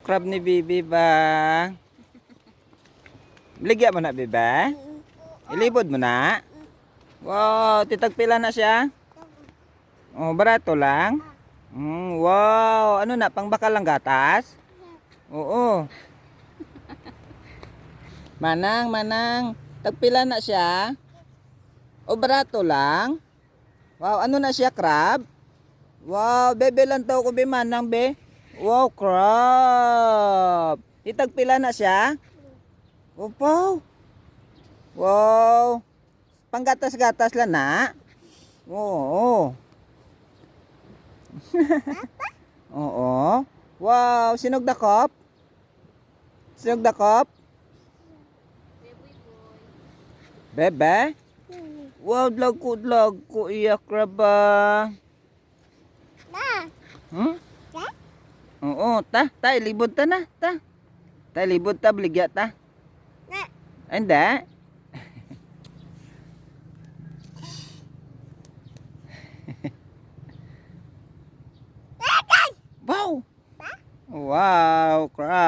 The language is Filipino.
crab ni Bibi ba? Baligya mo na, Bibi? Ilibod mo na? Wow, titagpila na siya? Oh, barato lang? Wow, ano na, pangbakal lang gatas? Oo. Manang, tagpila na siya? O barato lang? Wow, ano na siya, crab? Wow, bebe lang tao ko be manang be. Wow, crab. Itagpila na siya? Opo. Wow. Panggatas-gatas lang na? Oo. Oo. Wow, sinog dakop? Sinog dakop? Bebe? Wow, lag ko iya kraba. Hmm? Oo, ta, ilibod ta na, ta. Ta, ilibod ta, baligya ta. Anda? Wow! Wow, crab.